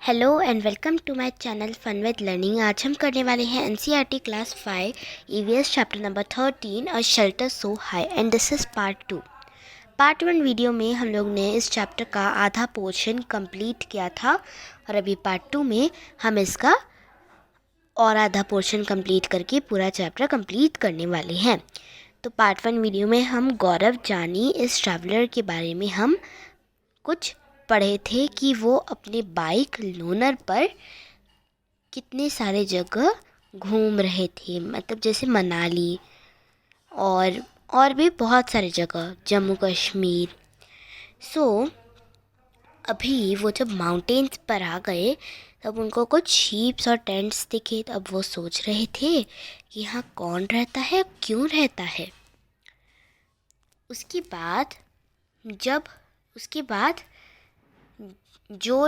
Hello and welcome to my channel fun with learning. आज हम करने वाले हैं NCERT class 5 EVS chapter number 13 a shelter so high and this is part 2। Part 1 video में हम लोग ने इस चैप्टर का आधा पोर्शन कंप्लीट किया था और अभी पार्ट 2 में हम इसका और आधा पोर्शन कंप्लीट करके पूरा चैप्टर कंप्लीट करने वाले हैं। तो पार्ट 1 वीडियो में हम गौरव जानी इस ट्रैवलर के बारे में हम कुछ पढ़े थे कि वो अपने बाइक लोनर पर कितने सारे जगह घूम रहे थे, मतलब जैसे मनाली और भी बहुत सारे जगह, जम्मू कश्मीर। अभी वो जब माउंटेन्स पर आ गए तब उनको कुछ शीप्स और टेंट्स दिखे। तब वो सोच रहे थे कि यहाँ कौन रहता है, क्यों रहता है। उसके बाद जो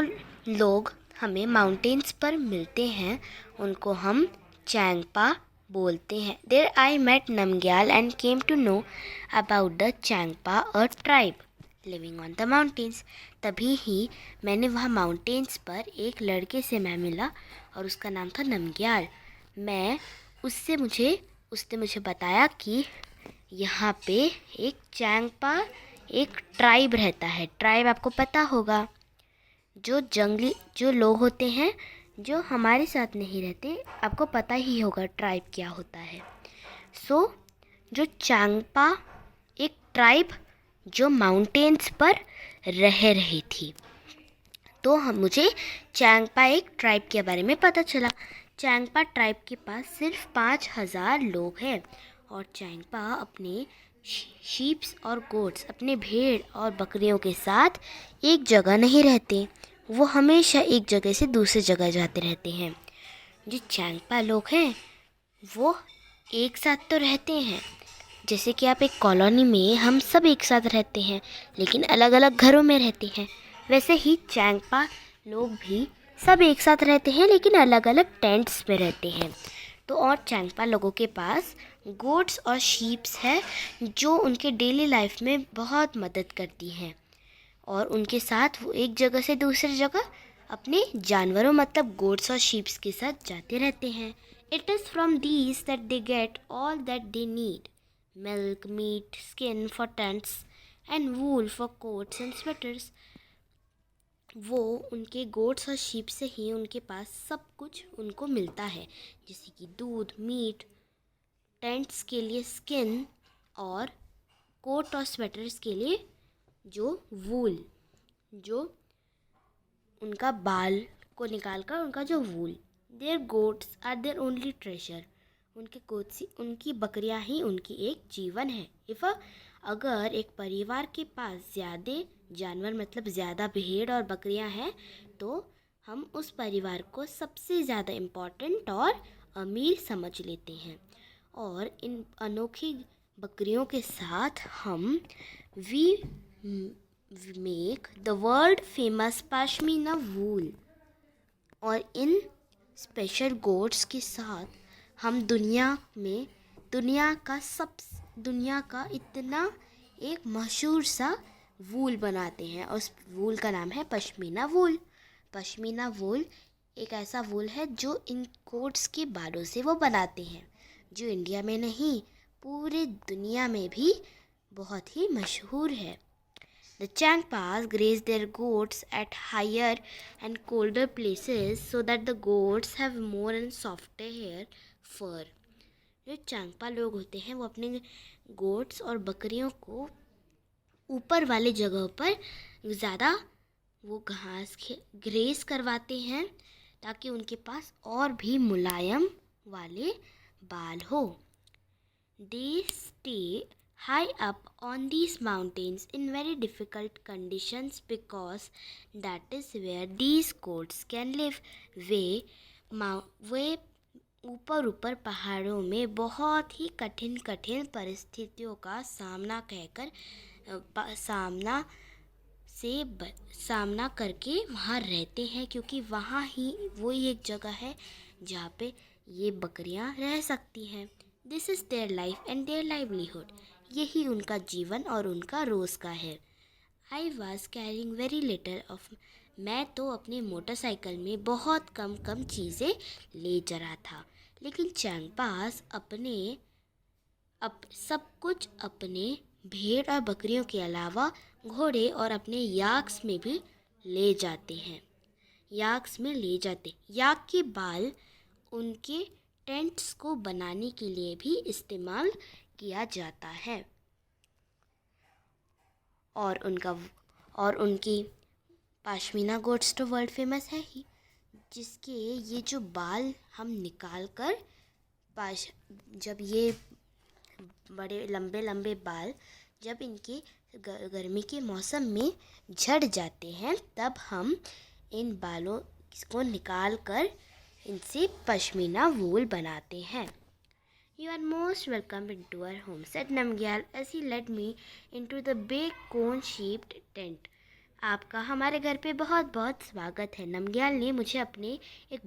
लोग हमें माउंटेन्स पर मिलते हैं उनको हम चैंगपा बोलते हैं। There I met Namgyal and came to know about the Changpa a tribe living on the mountains. तभी ही मैंने वहाँ माउंटेन्स पर एक लड़के से मैं मिला और उसका नाम था नमग्याल। उसने मुझे बताया कि यहाँ पे एक चैंगपा एक ट्राइब रहता है। ट्राइब आपको पता होगा, जो लोग होते हैं जो हमारे साथ नहीं रहते, आपको पता ही होगा ट्राइब क्या होता है। जो चैंगपा एक ट्राइब जो माउंटेन्स पर रह रही थी, तो मुझे चैंगपा एक ट्राइब के बारे में पता चला। चैंगपा ट्राइब के पास सिर्फ 5,000 लोग हैं और चैंगपा अपने शीप्स और गोट्स, अपने भेड़ और बकरियों के साथ एक जगह नहीं रहते। वो हमेशा एक जगह से दूसरी जगह जाते रहते हैं। जो चैंगपा लोग हैं वो एक साथ तो रहते हैं, जैसे कि आप एक कॉलोनी में हम सब एक साथ रहते हैं लेकिन अलग अलग घरों में रहते हैं, वैसे ही चैंगपा लोग भी सब एक साथ रहते हैं लेकिन अलग अलग टेंट्स में रहते हैं। तो और चैंगपा लोगों के पास गोट्स और शीप्स है जो उनके डेली लाइफ में बहुत मदद करती हैं और उनके साथ वो एक जगह से दूसरी जगह अपने जानवरों मतलब गोट्स और शीप्स के साथ जाते रहते हैं। It is from these that they get all that they need, milk, meat, skin for tents and wool for coats and sweaters. वो उनके गोट्स और शीप से ही उनके पास सब कुछ उनको मिलता है, जैसे कि दूध, मीट, टेंट्स के लिए स्किन और कोट और स्वेटर्स के लिए जो वूल, जो उनका बाल को निकाल कर उनका जो wool. Their goats are their only treasure. उनकी बकरियां ही उनकी एक जीवन है। अगर एक परिवार के पास ज़्यादा जानवर मतलब ज़्यादा भेड़ और बकरियां हैं तो हम उस परिवार को सबसे ज़्यादा इम्पोर्टेंट और अमीर समझ लेते हैं। और इन अनोखी बकरियों के साथ हम we make the world famous pashmina wool. और इन स्पेशल गोट्स के साथ हम दुनिया का इतना एक मशहूर सा वूल बनाते हैं और उस वूल का नाम है पश्मीना वूल। पश्मीना वूल एक ऐसा वूल है जो इन गोट्स के बालों से वो बनाते हैं, जो इंडिया में नहीं पूरे दुनिया में भी बहुत ही मशहूर है। The Changpas graze their goats at higher and colder places so that the goats have more and softer hair fur. जो चांगपा लोग होते हैं वो अपने गोट्स और बकरियों को ऊपर वाले जगह पर ज़्यादा वो घास ग्रेस करवाते हैं ताकि उनके पास और भी मुलायम वाले बाल हो। They stay high up on these mountains in very difficult conditions because that is where these goats can live. वे ऊपर पहाड़ों में बहुत ही कठिन परिस्थितियों का सामना करके वहाँ रहते हैं, क्योंकि वहाँ ही वही एक जगह है जहाँ पे ये बकरियाँ रह सकती हैं। This is their life and their livelihood. यही उनका जीवन और उनका रोज़ का है। I was carrying very little of मैं तो अपने मोटरसाइकिल में बहुत कम चीज़ें ले जा रहा था, लेकिन चैंगपास सब कुछ अपने भेड़ और बकरियों के अलावा घोड़े और अपने याक्स में भी ले जाते हैं। याक के बाल उनके टेंट्स को बनाने के लिए भी इस्तेमाल किया जाता है और उनकी पाशमीना गोट्स तो वर्ल्ड फेमस है ही, जिसके ये जो बाल हम निकाल कर जब ये बड़े लंबे लंबे बाल जब इनके गर्मी के मौसम में झड़ जाते हैं, तब हम इन बालों को निकाल कर इनसे पश्मीना वूल बनाते हैं। You are most welcome into our home, said Namgyal as he led me into the big cone-shaped tent. आपका हमारे घर पे बहुत बहुत स्वागत है। नमग्याल ने मुझे अपने एक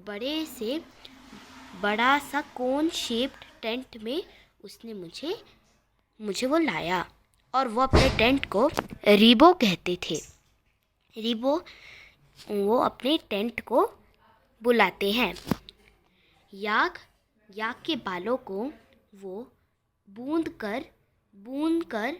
बड़ा सा कोन शेप्ड टेंट में उसने मुझे वो लाया और वो अपने टेंट को रिबो कहते थे। रिबो वो अपने टेंट को बुलाते हैं। याक के बालों को वो बूंद कर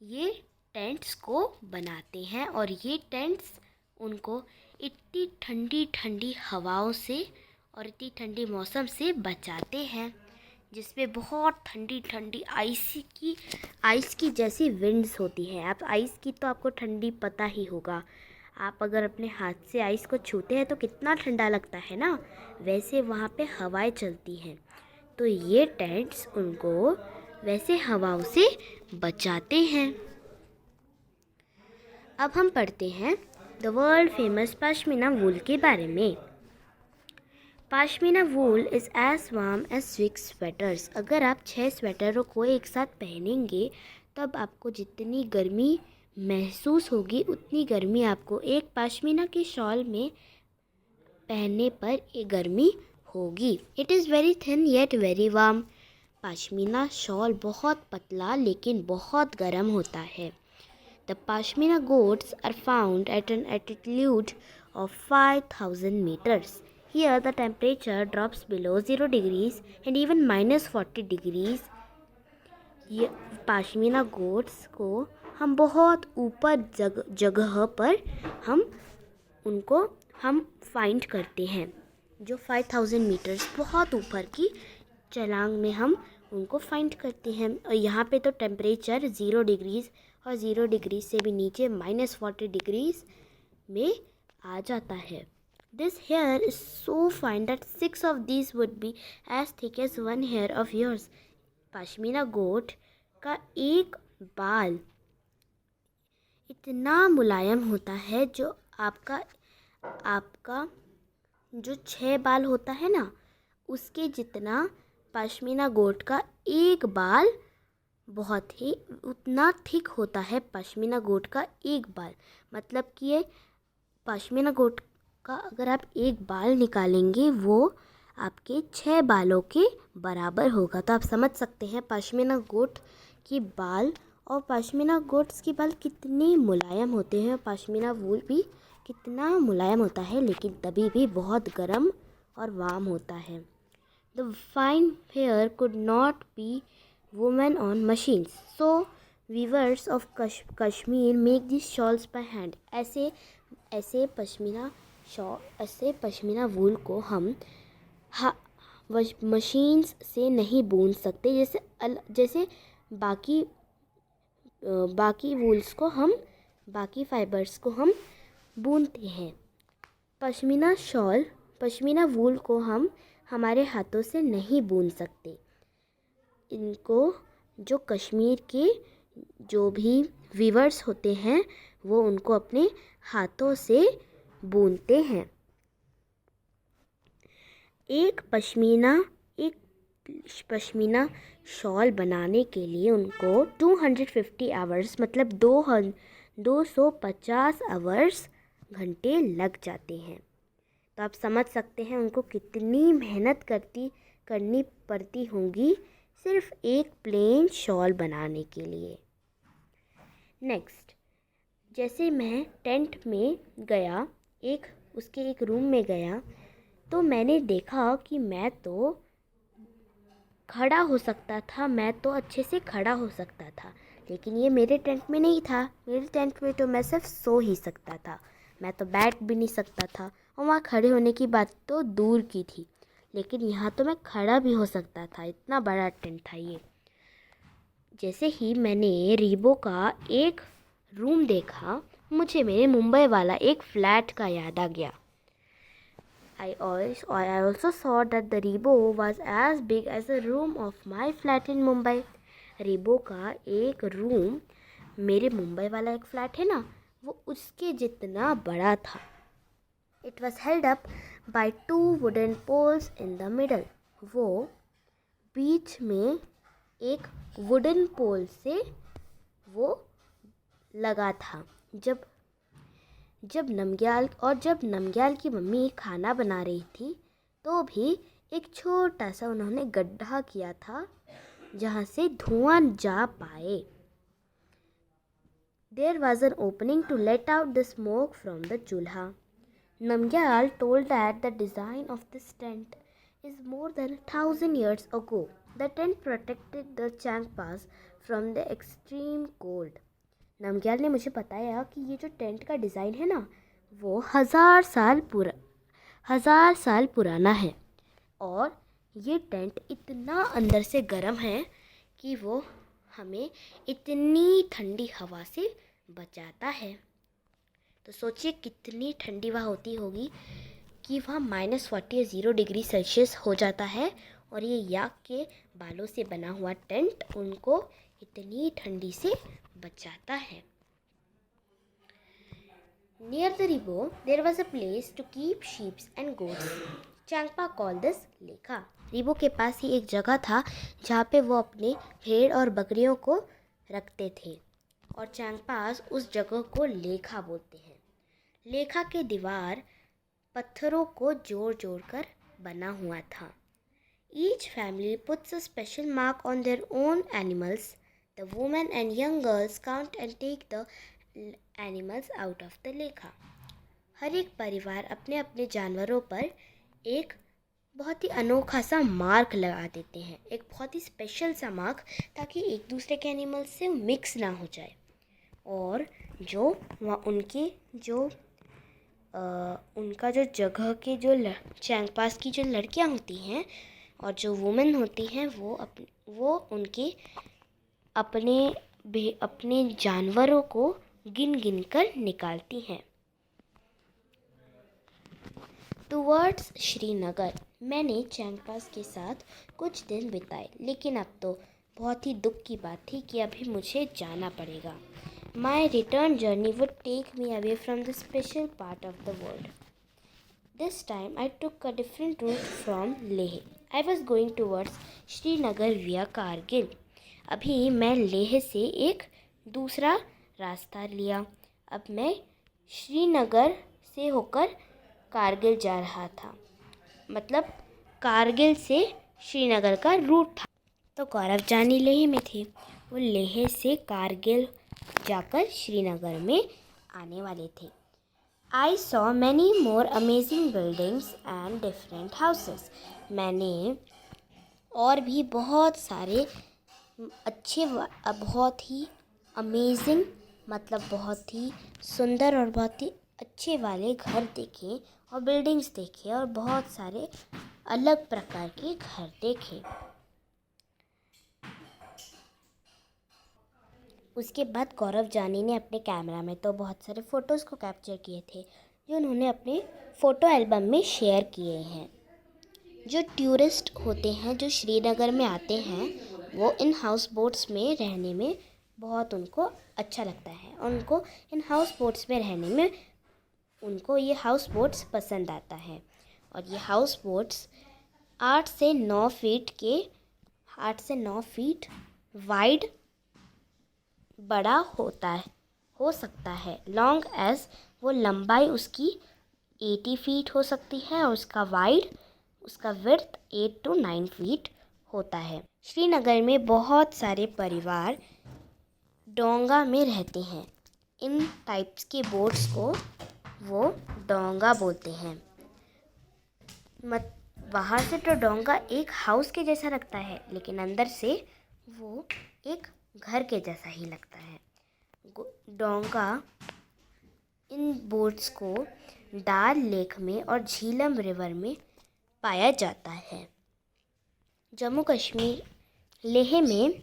ये टेंट्स को बनाते हैं और ये टेंट्स उनको इतनी ठंडी ठंडी हवाओं से और इतनी ठंडी मौसम से बचाते हैं, जिसमें बहुत ठंडी ठंडी आइस की जैसी विंड्स होती हैं। आप आइस की तो आपको ठंडी पता ही होगा। आप अगर अपने हाथ से आइस को छूते हैं तो कितना ठंडा लगता है ना, वैसे वहाँ पे हवाएं चलती हैं। तो ये टेंट्स उनको वैसे हवाओं से बचाते हैं। अब हम पढ़ते हैं the world famous pashmina wool के बारे में। Pashmina wool is as warm as 6 sweaters. अगर आप 6 स्वेटरों को एक साथ पहनेंगे तब आपको जितनी गर्मी महसूस होगी उतनी गर्मी आपको एक पश्मीना के शॉल में पहनने पर एक गर्मी होगी। It is very thin yet very warm. Pashmina shawl बहुत पतला लेकिन बहुत गर्म होता है। The Pashmina goats are found at an altitude of 5,000 meters. Here the temperature drops below 0 degrees and even minus 40 degrees. ये पाशमीना गोट्स को हम बहुत ऊपर जगह पर हम फाइंड करते हैं, जो 5,000 मीटर्स बहुत ऊपर की छलांग में हम उनको फाइंड करते हैं। और यहाँ पे तो टेम्परेचर 0 डिग्रीज़ और 0 डिग्री से भी नीचे -40 डिग्रीज में आ जाता है। This hair is so fine that 6 of these would be as thick as 1 hair of yours. Pashmina goat का एक बाल इतना मुलायम होता है जो आपका जो 6 बाल होता है ना, उसके जितना पश्मीना गोट का एक बाल बहुत ही उतना थिक होता है। पश्मीना गोट का एक बाल मतलब कि ये पश्मीना गोट का अगर आप एक बाल निकालेंगे वो आपके 6 बालों के बराबर होगा। तो आप समझ सकते हैं पश्मीना गोट की बाल और पश्मीना गोट्स के बाल कितने मुलायम होते हैं। पश्मीना वूल भी कितना मुलायम होता है लेकिन तभी भी बहुत गर्म और वार्म होता है। The fine hair could not be women on machines, so weavers of Kashmir make these shawls by hand. ऐसे पश्मीना वूल को हम मशीन्स से नहीं बुन सकते, जैसे बाकी फाइबर्स को हम बुनते हैं। पश्मीना वूल को हम हमारे हाथों से नहीं बुन सकते। इनको जो कश्मीर के जो भी वीवर्स होते हैं वो उनको अपने हाथों से बुनते हैं। एक पश्मीना शॉल बनाने के लिए उनको 250 आवर्स मतलब 250 आवर्स घंटे लग जाते हैं। तो आप समझ सकते हैं उनको कितनी मेहनत करनी पड़ती होंगी सिर्फ एक प्लेन शॉल बनाने के लिए। नेक्स्ट, जैसे मैं टेंट में गया एक रूम में गया तो मैंने देखा कि मैं तो खड़ा हो सकता था, मैं तो अच्छे से खड़ा हो सकता था, लेकिन ये मेरे टेंट में नहीं था। मेरे टेंट में तो मैं सिर्फ सो ही सकता था, मैं तो बैठ भी नहीं सकता था, और वहाँ खड़े होने की बात तो दूर की थी। लेकिन यहाँ तो मैं खड़ा भी हो सकता था, इतना बड़ा टेंट था ये। जैसे ही मैंने रीबो का एक रूम देखा, मुझे मेरे मुंबई वाला एक फ्लैट का याद आ गया। I also saw that the Reebo was as big as the room of my flat in Mumbai. रीबो का एक रूम, मेरे मुंबई वाला एक फ्लैट है ना, वो उसके जितना बड़ा था। It was held up by 2 wooden poles in the middle. वो बीच में एक वुडन पोल से वो लगा था। जब नमग्याल की मम्मी खाना बना रही थी तो भी एक छोटा सा उन्होंने गड्ढा किया था जहाँ से धुआं जा पाए। There was an opening to let out the smoke from the chulha. Namgyal told that the design of this tent is more than 1,000 years ago. The tent protected the Changpas from the extreme cold. Namgyal ने मुझे बताया कि ये जो tent का design है ना, वो 1000 साल पुराना है, और ये टेंट इतना अंदर से गर्म है कि वो हमें इतनी ठंडी हवा से बचाता है। तो सोचिए कितनी ठंडी वहाँ होती होगी कि वहाँ -40 या 0 डिग्री सेल्सियस हो जाता है, और ये याक के बालों से बना हुआ टेंट उनको इतनी ठंडी से बचाता है। Near the Ribo, there was a place to keep sheep and goats. Changpa called this लेखा। रिबो के पास ही एक जगह था जहाँ पे वो अपने भेड़ और बकरियों को रखते थे, और चैंगपास उस जगह को लेखा बोलते हैं। लेखा के दीवार पत्थरों को जोड़ कर बना हुआ था। Each family puts a special mark on their own animals. The women and young girls count and take the animals out of the lekha. हर एक परिवार अपने अपने जानवरों पर एक बहुत ही अनोखा सा मार्क लगा देते हैं, एक बहुत ही स्पेशल सा मार्क, ताकि एक दूसरे के एनिमल्स से मिक्स ना हो जाए। और जो वहाँ उनका जो जगह के जो चैंगपास की जो लड़कियाँ होती हैं और जो वुमेन होती हैं, वो उनके अपने जानवरों को गिन कर निकालती हैं। टुवर्ड्स श्रीनगर, मैंने चैंगपास के साथ कुछ दिन बिताए, लेकिन अब तो बहुत ही दुख की बात थी कि अभी मुझे जाना पड़ेगा। My return journey would take me away from the special part of the world. This time I took a different route from Leh. I was going towards Srinagar via Kargil. अभी मैं लेह से एक दूसरा रास्ता लिया। अब मैं श्रीनगर से होकर कारगिल जा रहा था, मतलब कारगिल से श्रीनगर का रूट था। तो गौरव जानी लेह में थे, वो लेह से कारगिल जाकर श्रीनगर में आने वाले थे। I saw many more amazing buildings and different houses. मैंने और भी बहुत सारे अच्छे, बहुत ही अमेजिंग मतलब बहुत ही सुंदर और बहुत ही अच्छे वाले घर देखे और बिल्डिंग्स देखे और बहुत सारे अलग प्रकार के घर देखे। उसके बाद गौरव जानी ने अपने कैमरा में तो बहुत सारे फ़ोटोज़ को कैप्चर किए थे, जो उन्होंने अपने फ़ोटो एल्बम में शेयर किए हैं। जो टूरिस्ट होते हैं जो श्रीनगर में आते हैं, वो इन हाउस बोट्स में रहने में बहुत उनको अच्छा लगता है, और उनको इन हाउस बोट्स में रहने में उनको ये हाउस बोट्स पसंद आता है। और ये हाउस बोट्स 8 से 9 फीट वाइड बड़ा हो सकता है। लॉन्ग एज वो लंबाई उसकी 80 फीट हो सकती है, और उसका विड्थ 8 to 9 फीट होता है। श्रीनगर में बहुत सारे परिवार डोंगा में रहते हैं। इन टाइप्स के बोट्स को वो डोंगा बोलते हैं। बाहर से तो डोंगा एक हाउस के जैसा लगता है, लेकिन अंदर से वो एक घर के जैसा ही लगता है। डोंगा इन बोट्स को डाल लेक में और झीलम रिवर में पाया जाता है। जम्मू कश्मीर लेह में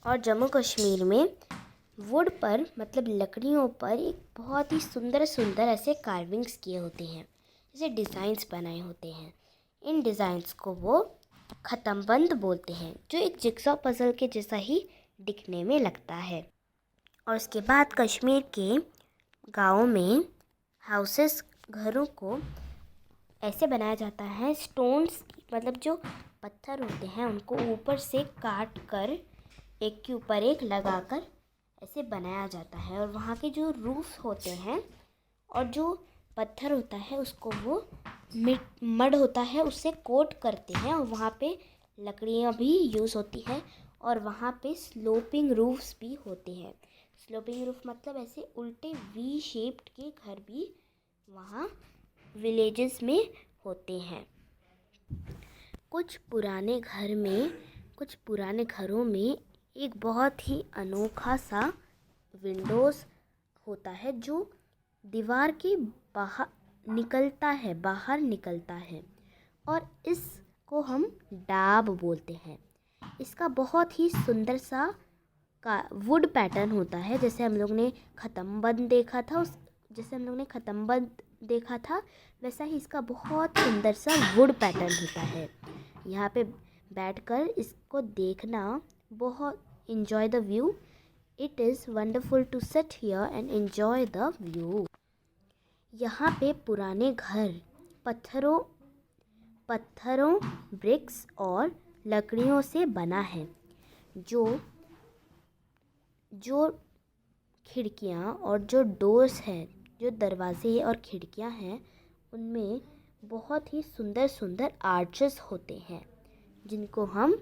और जम्मू कश्मीर में वुड पर मतलब लकड़ियों पर एक बहुत ही सुंदर सुंदर ऐसे कार्विंग्स किए होते हैं, जैसे डिज़ाइंस बनाए होते हैं। इन डिज़ाइंस को वो ख़तमबंद बोलते हैं, जो एक जिक्सॉ पज़ल के जैसा ही दिखने में लगता है। और उसके बाद कश्मीर के गाँव में हाउसेस घरों को ऐसे बनाया जाता है, स्टोन्स मतलब जो पत्थर होते हैं उनको ऊपर से काट कर एक के ऊपर एक लगाकर ऐसे बनाया जाता है। और वहाँ के जो रूफ होते हैं और जो पत्थर होता है उसको वो मड होता है उससे कोट करते हैं, और वहाँ पे लकड़ियाँ भी यूज़ होती है। और वहाँ पे स्लोपिंग रूफ्स भी होते हैं। स्लोपिंग रूफ मतलब ऐसे उल्टे वी शेप्ड के घर भी वहाँ विलेजेस में होते हैं। कुछ पुराने घरों में एक बहुत ही अनोखा सा विंडोज़ होता है जो दीवार के बाहर निकलता है और इसको हम डाब बोलते हैं। इसका बहुत ही सुंदर सा का वुड पैटर्न होता है, जैसे हम लोग ने ख़तमबंद देखा था वैसा ही इसका बहुत सुंदर सा वुड पैटर्न होता है। यहाँ पे बैठकर इसको देखना बहुत enjoy the view. It is wonderful to sit here and enjoy the view. यहाँ पे पुराने घर पत्थरों ब्रिक्स और लकड़ियों से बना है। जो खिड़कियाँ और जो डोर्स हैं, जो दरवाजे और खिड़कियाँ हैं, उनमें बहुत ही सुंदर सुंदर आर्चेस होते हैं, जिनको हम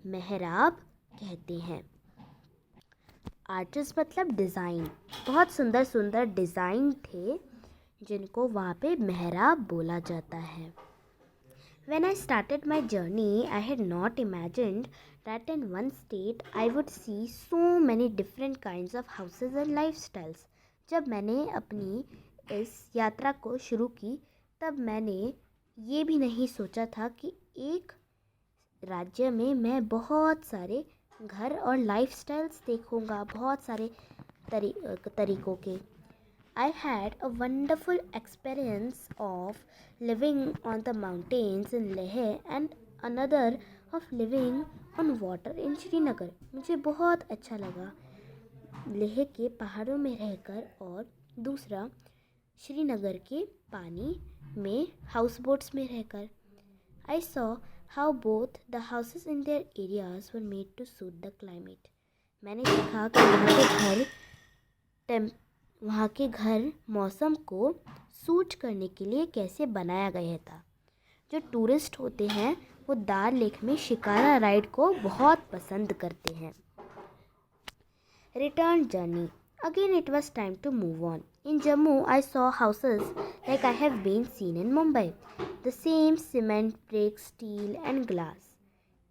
मेहराब कहते हैं। आर्चेस मतलब डिज़ाइन, बहुत सुंदर सुंदर डिज़ाइन थे जिनको वहाँ पे मेहराब बोला जाता है। When I started my journey, I had not imagined that in one state I would see so many different kinds of houses and lifestyles. जब मैंने अपनी इस यात्रा को शुरू की, तब मैंने ये भी नहीं सोचा था कि एक राज्य में मैं बहुत सारे घर और लाइफस्टाइल्स देखूंगा, बहुत सारे तरीकों के। I had a wonderful experience of living on the mountains in Leh and another of living on water in Srinagar. मुझे बहुत अच्छा लगा लेह के पहाड़ों में रहकर और दूसरा श्रीनगर के पानी में हाउस बोट्स में रहकर। I saw how both the houses in their areas were made to suit the climate. मैंने देखा कि वहाँ के घर मौसम को सूट करने के लिए कैसे बनाया गया था। जो टूरिस्ट होते हैं वो दाल लेक में शिकारा राइड को बहुत पसंद करते हैं। Return journey. Again it was time to move on. In Jammu I saw houses like I have been seen in Mumbai. The same cement, bricks, steel and glass.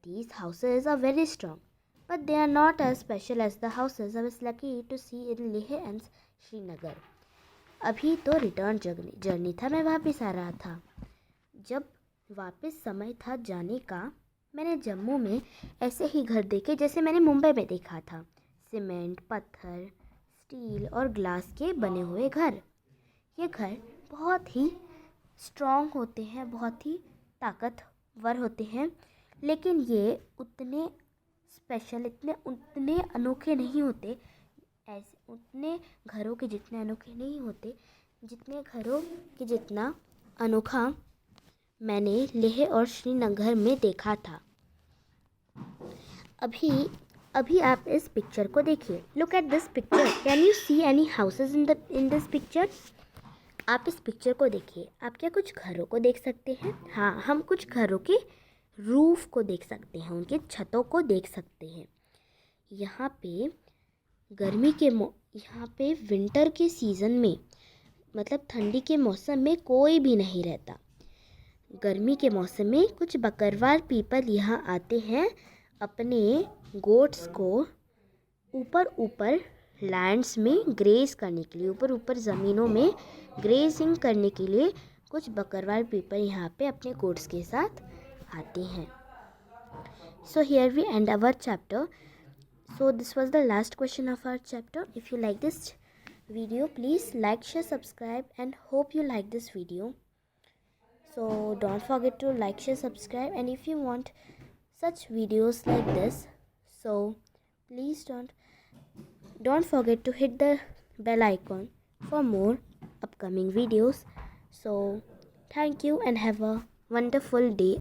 These houses are very strong, but they are not as special as the houses I was lucky to see in Leh and Srinagar. अभी तो return journey था, मैं वापस आ रहा था। जब वापस समय था जाने का, मैंने जम्मू में ऐसे ही घर देखे जैसे मैंने मुंबई में देखा था। सीमेंट, पत्थर, स्टील और ग्लास के बने हुए घर। ये घर बहुत ही स्ट्रॉन्ग होते हैं, बहुत ही ताकतवर होते हैं, लेकिन ये उतने स्पेशल, उतने अनोखे नहीं होते, ऐसे उतने घरों के जितने अनोखे नहीं होते, जितने घरों के जितना अनोखा मैंने लेह और श्रीनगर में देखा था। अभी आप इस पिक्चर को देखिए। Look at this picture. Can you see any houses in this picture? आप इस पिक्चर को देखिए। आप क्या कुछ घरों को देख सकते हैं? हाँ, हम कुछ घरों के रूफ को देख सकते हैं, उनके छतों को देख सकते हैं। यहाँ पे यहाँ पे विंटर के सीज़न में मतलब ठंडी के मौसम में कोई भी नहीं रहता। गर्मी के मौसम में कुछ बकरवाल पीपल यहाँ आते हैं अपने गोट्स को ऊपर ऊपर लैंड्स में ग्रेज करने के लिए, ऊपर ऊपर ज़मीनों में ग्रेजिंग करने के लिए कुछ बकरवाल पीपल यहाँ पे अपने गोट्स के साथ आते हैं। So here we end our chapter. So this was the last question of our chapter. If you like this video, please like, share, subscribe, and hope you like this video. So don't forget to like, share, subscribe, and if you want such videos like this, so please don't forget to hit the bell icon for more upcoming videos. So thank you and have a wonderful day.